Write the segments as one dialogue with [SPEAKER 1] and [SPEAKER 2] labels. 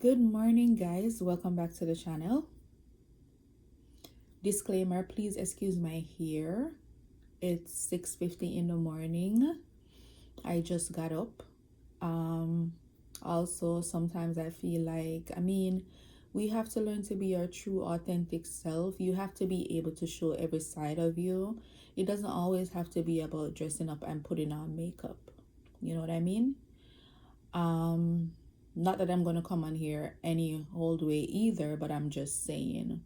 [SPEAKER 1] Good morning, guys. Welcome back to the channel. Disclaimer, please excuse my hair. It's 6:50 in the morning. I just got up. Also, sometimes I feel like, we have to learn to be our true, authentic self. You have to be able to show every side of you. It doesn't always have to be about dressing up and putting on makeup. You know what I mean? Not that I'm gonna come on here any old way either, but I'm just saying.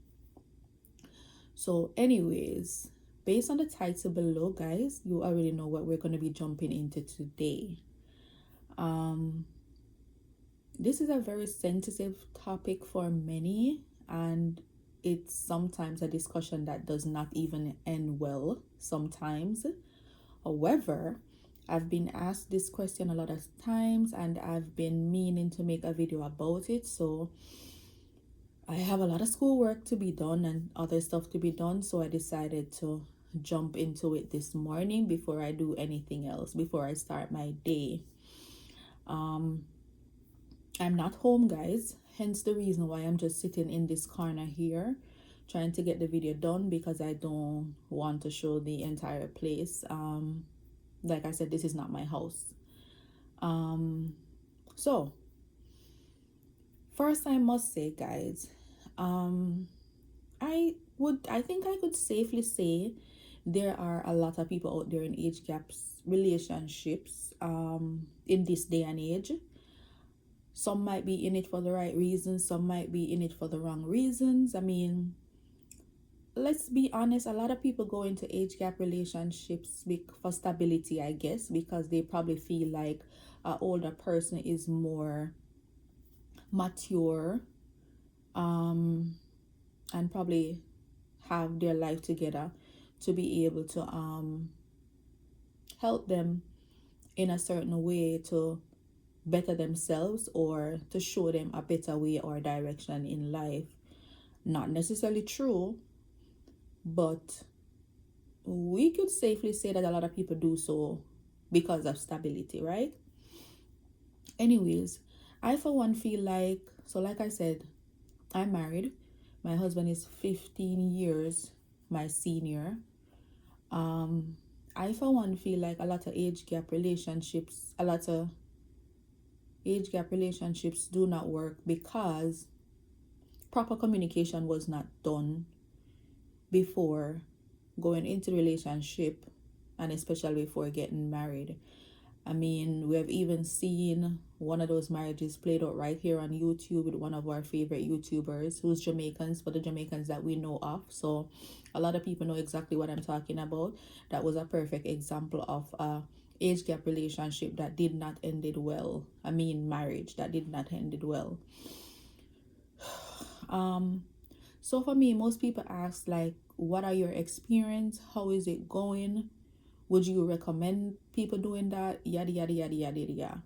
[SPEAKER 1] So, anyways, based on the title below, guys, you already know what we're gonna be jumping into today. This is a very sensitive topic for many, and it's sometimes a discussion that does not even end well sometimes. However, I've been asked this question a lot of times and I've been meaning to make a video about it. So I have a lot of schoolwork to be done and other stuff to be done. So I decided to jump into it this morning before I do anything else, before I start my day. I'm not home, guys, hence the reason why I'm just sitting in this corner here trying to get the video done, because I don't want to show the entire place. Like I said, this is not my house. So first I must say, guys, I think I could safely say there are a lot of people out there in age gaps relationships in this day and age. Some might be in it for the right reasons, some might be in it for the wrong reasons. Let's be honest, a lot of people go into age gap relationships for stability, I guess, because they probably feel like an older person is more mature and probably have their life together to be able to help them in a certain way to better themselves or to show them a better way or direction in life. Not necessarily true, but we could safely say that a lot of people do so because of stability, right? Anyways, I for one feel like, so like I said, I'm married. My husband is 15 years my senior. I for one feel like a lot of age gap relationships do not work because proper communication was not done before going into the relationship, and especially before getting married. We have even seen one of those marriages played out right here on YouTube with one of our favorite YouTubers who's Jamaicans, for the Jamaicans that we know of. So a lot of people know exactly what I'm talking about. That was a perfect example of a age gap relationship that did not ended well. Marriage that did not ended well. So for me, most people ask, like, what are your experience? How is it going? Would you recommend people doing that? Yada, yada, yada, yada, yada.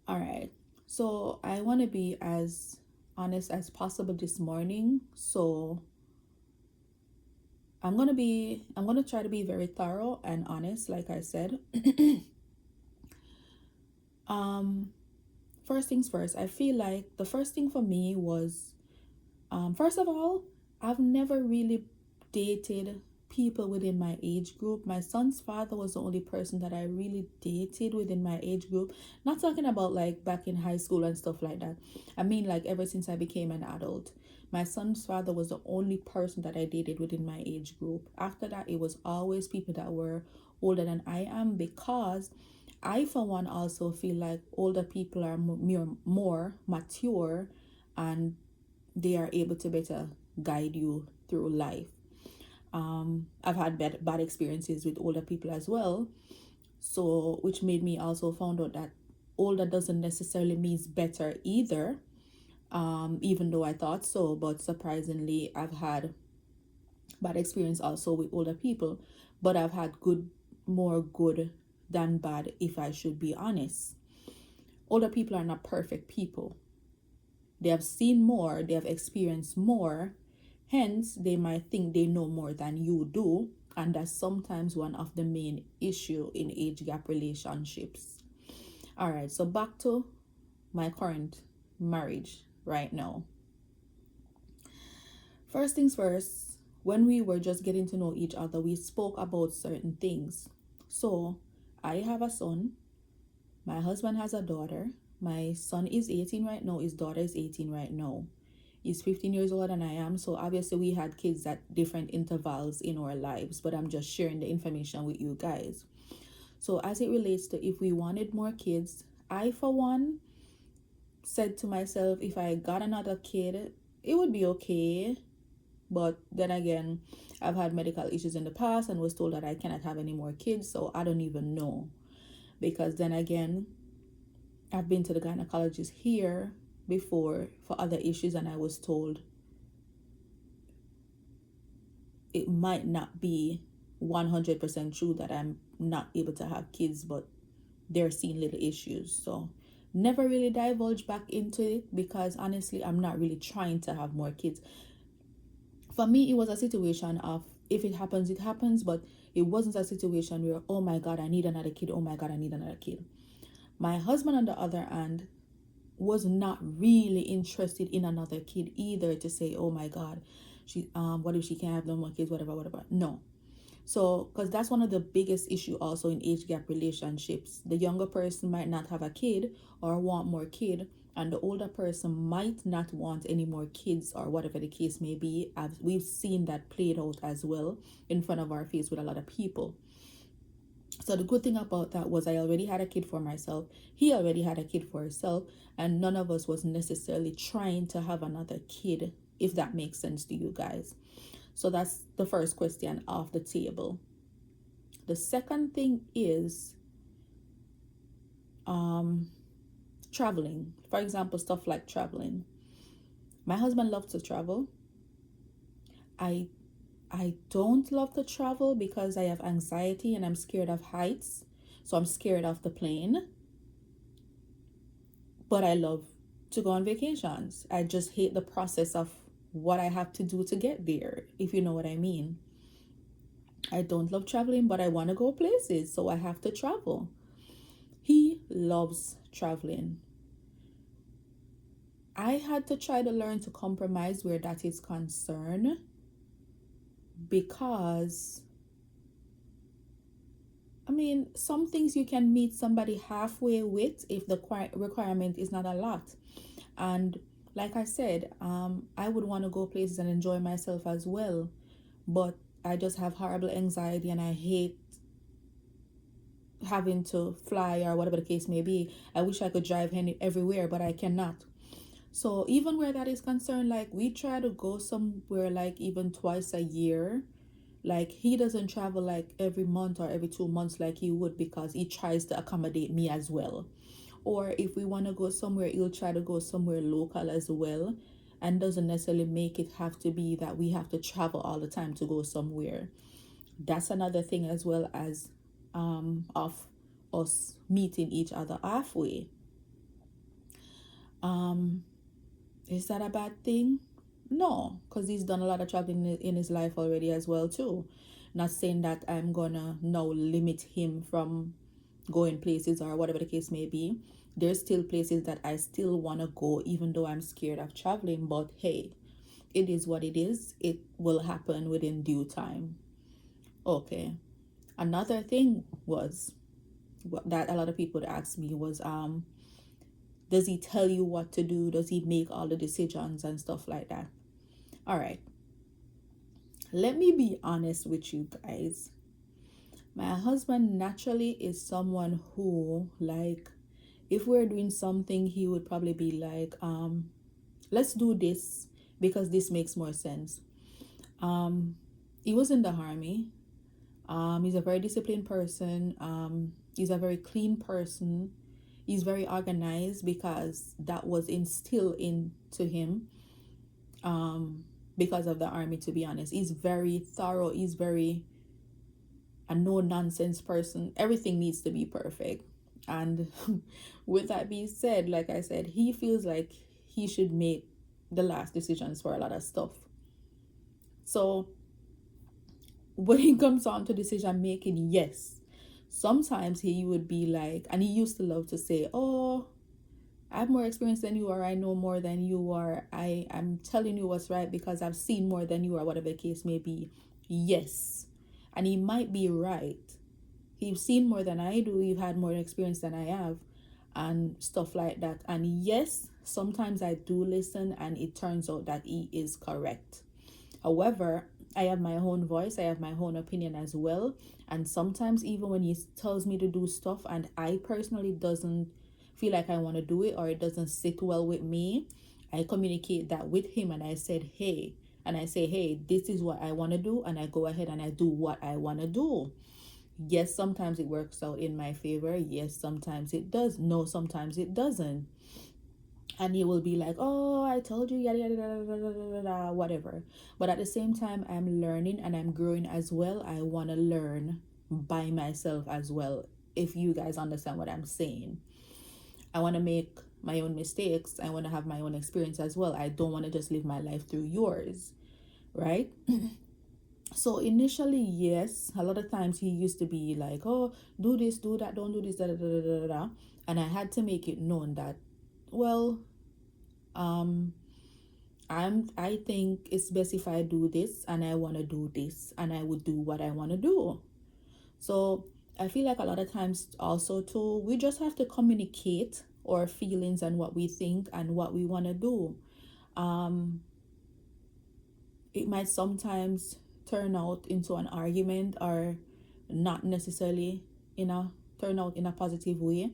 [SPEAKER 1] All right. So I want to be as honest as possible this morning. So I'm going to try to be very thorough and honest, like I said. First things first, I feel like the first thing for me was, first of all, I've never really dated people within my age group. My son's father was the only person that I really dated within my age group. Not talking about like back in high school and stuff like that. Like ever since I became an adult. My son's father was the only person that I dated within my age group. After that, it was always people that were older than I am, because I, for one, also feel like older people are more mature and they are able to better guide you through life. I've had bad experiences with older people as well, so which made me also found out that older doesn't necessarily means better either, even though I thought so. But surprisingly, I've had bad experience also with older people, but I've had more good than bad, if I should be honest. Older people are not perfect people. They have seen more, they have experienced more, hence they might think they know more than you do, and that's sometimes one of the main issue in age gap relationships. All right, so back to my current marriage right now. First things first, when we were just getting to know each other, we spoke about certain things. So, I have a son, my husband has a daughter. My son is 18 right now, his daughter is 18 right now. He's 15 years older than I am, so obviously we had kids at different intervals in our lives, but I'm just sharing the information with you guys. So, as it relates to if we wanted more kids, I, for one, said to myself, if I got another kid, it would be okay. But then again, I've had medical issues in the past and was told that I cannot have any more kids, so I don't even know. Because then again, I've been to the gynecologist here before for other issues, and I was told it might not be 100% true that I'm not able to have kids, but they're seeing little issues. So never really divulge back into it, because honestly, I'm not really trying to have more kids. For me, it was a situation of, if it happens, it happens, but it wasn't a situation where, oh my God, I need another kid. Oh my God, I need another kid. My husband, on the other hand, was not really interested in another kid either, to say, oh my God, what if she can't have no more kids, whatever. No. So, because that's one of the biggest issue also in age gap relationships. The younger person might not have a kid or want more kid, and the older person might not want any more kids, or whatever the case may be. We've seen that played out as well in front of our face with a lot of people. So the good thing about that was I already had a kid for myself. He already had a kid for himself, and none of us was necessarily trying to have another kid, if that makes sense to you guys. So that's the first question off the table. The second thing is traveling. For example, stuff like traveling. My husband loves to travel. I don't love to travel because I have anxiety and I'm scared of heights. So I'm scared of the plane. But I love to go on vacations. I just hate the process of what I have to do to get there, if you know what I mean. I don't love traveling, but I want to go places, so I have to travel. He loves traveling. I had to try to learn to compromise where that is concerned, because I mean, some things you can meet somebody halfway with if the requirement is not a lot. And like I said, I would want to go places and enjoy myself as well, but I just have horrible anxiety and I hate having to fly or whatever the case may be. I wish I could drive everywhere, but I cannot. So even where that is concerned, like we try to go somewhere like even twice a year. Like he doesn't travel like every month or every 2 months like he would, because he tries to accommodate me as well. Or if we want to go somewhere, he'll try to go somewhere local as well, and doesn't necessarily make it have to be that we have to travel all the time to go somewhere. That's another thing, as well as of us meeting each other halfway. Is that a bad thing? No, because he's done a lot of traveling in his life already as well too. Not saying that I'm gonna now limit him from going places or whatever the case may be. There's still places that I still want to go, even though I'm scared of traveling. But hey, it is what it is. It will happen within due time. Okay. Another thing was that a lot of people would ask me was, does he tell you what to do? Does he make all the decisions and stuff like that? All right. Let me be honest with you guys. My husband naturally is someone who, like, if we're doing something, he would probably be like, let's do this because this makes more sense. He was in the army. He's a very disciplined person. He's a very clean person. He's very organized because that was instilled into him because of the army, to be honest. He's very thorough. He's very a no-nonsense person. Everything needs to be perfect. And with that being said, like I said, he feels like he should make the last decisions for a lot of stuff. So when it comes on to decision making, yes, sometimes he would be like, and he used to love to say, oh, I have more experience than you, or I know more than you, or I'm telling you what's right because I've seen more than you, or whatever the case may be. Yes. And he might be right. He's seen more than I do. You've had more experience than I have, and stuff like that. And yes, sometimes I do listen, and it turns out that he is correct. However, I have my own voice, I have my own opinion as well. And sometimes even when he tells me to do stuff and I personally doesn't feel like I want to do it, or it doesn't sit well with me, I communicate that with him, and I said, hey, and I say, hey, this is what I want to do, and I go ahead and I do what I want to do. Yes, sometimes it works out in my favor. Yes, sometimes it does. No, sometimes it doesn't. And he will be like, oh, I told you, yada yada yada, whatever. But at the same time, I'm learning and I'm growing as well. I want to learn by myself as well, if you guys understand what I'm saying. I want to make my own mistakes. I want to have my own experience as well. I don't want to just live my life through yours, right? So initially, yes, a lot of times he used to be like, oh, do this, do that, don't do this, da da da da da da. And I had to make it known that, well, I think it's best if I do this, and I want to do this, and I would do what I want to do. So I feel like a lot of times also too, we just have to communicate our feelings and what we think and what we want to do. It might sometimes turn out into an argument, or not necessarily turn out in a positive way.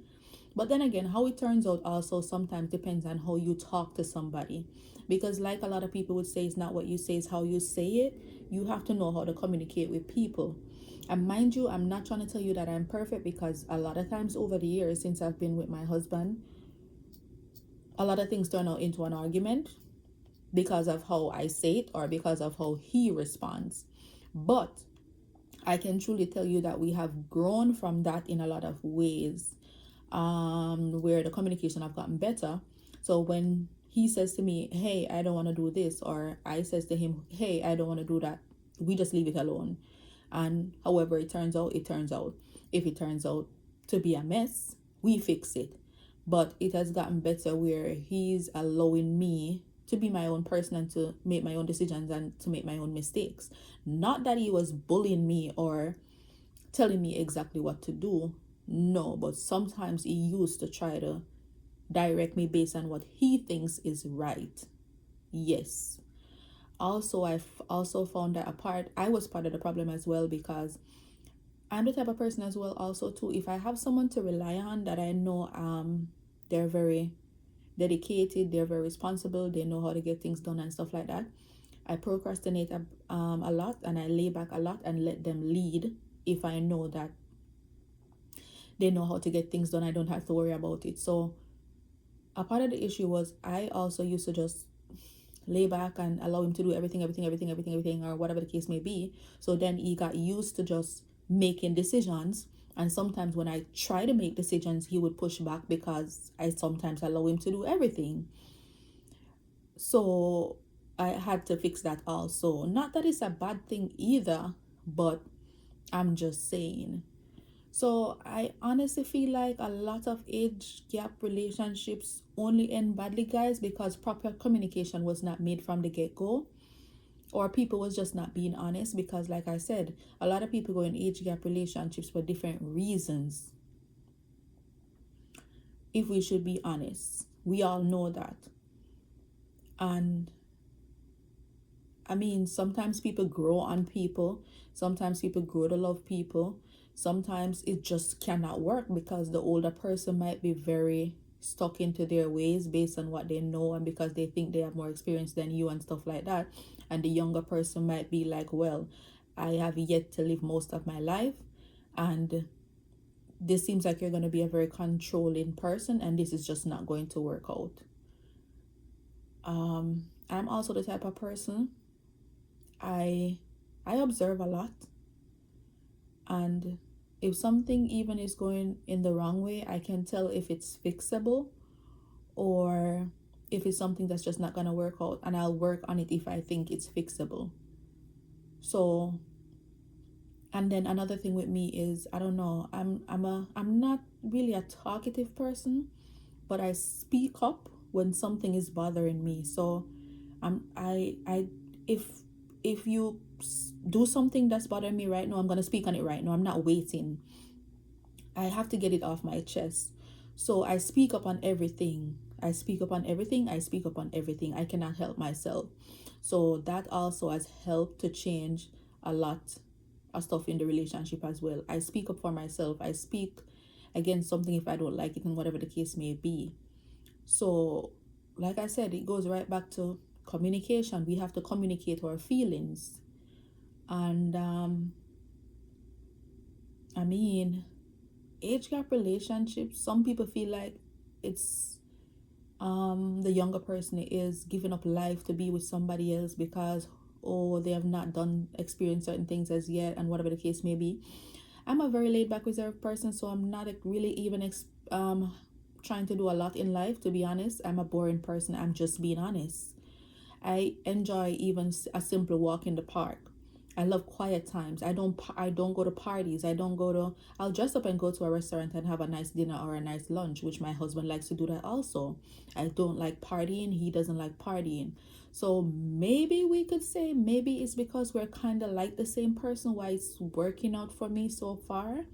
[SPEAKER 1] But then again, how it turns out also sometimes depends on how you talk to somebody. Because like a lot of people would say, it's not what you say, it's how you say it. You have to know how to communicate with people. And mind you, I'm not trying to tell you that I'm perfect, because a lot of times over the years since I've been with my husband, a lot of things turn out into an argument because of how I say it, or because of how he responds. But I can truly tell you that we have grown from that in a lot of ways, where the communication have gotten better. So when he says to me, hey, I don't want to do this, or I says to him, hey, I don't want to do that, we just leave it alone. And however it turns out, it turns out. If it turns out to be a mess, we fix it. But it has gotten better where he's allowing me to be my own person and to make my own decisions and to make my own mistakes. Not that he was bullying me or telling me exactly what to do. No, but sometimes he used to try to direct me based on what he thinks is right. Yes. Also, I've also found that I was part of the problem as well, because I'm the type of person as well also too, if I have someone to rely on that I know they're very dedicated, they're very responsible, they know how to get things done and stuff like that, I procrastinate a lot, and I lay back a lot and let them lead. If I know that they know how to get things done, I don't have to worry about it. So a part of the issue was I also used to just lay back and allow him to do everything, or whatever the case may be. So then he got used to just making decisions. And sometimes when I try to make decisions, he would push back because I sometimes allow him to do everything. So I had to fix that also. Not that it's a bad thing either, but I'm just saying. So I honestly feel like a lot of age gap relationships only end badly, guys, because proper communication was not made from the get-go, or people was just not being honest. Because like I said, a lot of people go in age gap relationships for different reasons. If we should be honest, we all know that. And I mean, sometimes people grow on people, sometimes people grow to love people, sometimes it just cannot work because the older person might be very stuck into their ways based on what they know, and because they think they have more experience than you and stuff like that. And the younger person might be like, well, I have yet to live most of my life, and this seems like you're going to be a very controlling person, and this is just not going to work out. I'm also the type of person, I observe a lot, and if something even is going in the wrong way, I can tell if it's fixable or if it's something that's just not gonna work out, and I'll work on it if I think it's fixable. So, and then another thing with me is, I don't know, I'm not really a talkative person, but I speak up when something is bothering me. So I if you do something that's bothering me right now, I'm gonna speak on it right now. I'm not waiting. I have to get it off my chest. So I speak up on everything. I speak up on everything. I speak up on everything. I cannot help myself. So that also has helped to change a lot of stuff in the relationship as well. I speak up for myself. I speak against something if I don't like it, and whatever the case may be. So, like I said, it goes right back to communication. We have to communicate our feelings. And I mean, age gap relationships, some people feel like it's the younger person is giving up life to be with somebody else because oh they have not done experienced certain things as yet, and whatever the case may be. I'm a very laid back reserved person, so I'm not really even trying to do a lot in life, to be honest. I'm a boring person. I'm just being honest. I enjoy even a simple walk in the park. I love quiet times. I don't go to parties. I don't go to I'll dress up and go to a restaurant and have a nice dinner or a nice lunch, which my husband likes to do that also. I don't like partying. He doesn't like partying. So maybe we could say maybe it's because we're kind of like the same person why it's working out for me so far.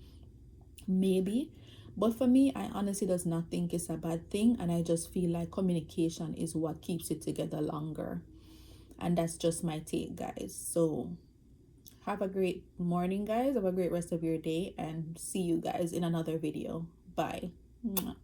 [SPEAKER 1] Maybe. But for me, I honestly does not think it's a bad thing, and I just feel like communication is what keeps it together longer. And that's just my take, guys. So have a great morning, guys. Have a great rest of your day, and see you guys in another video. Bye. Mwah.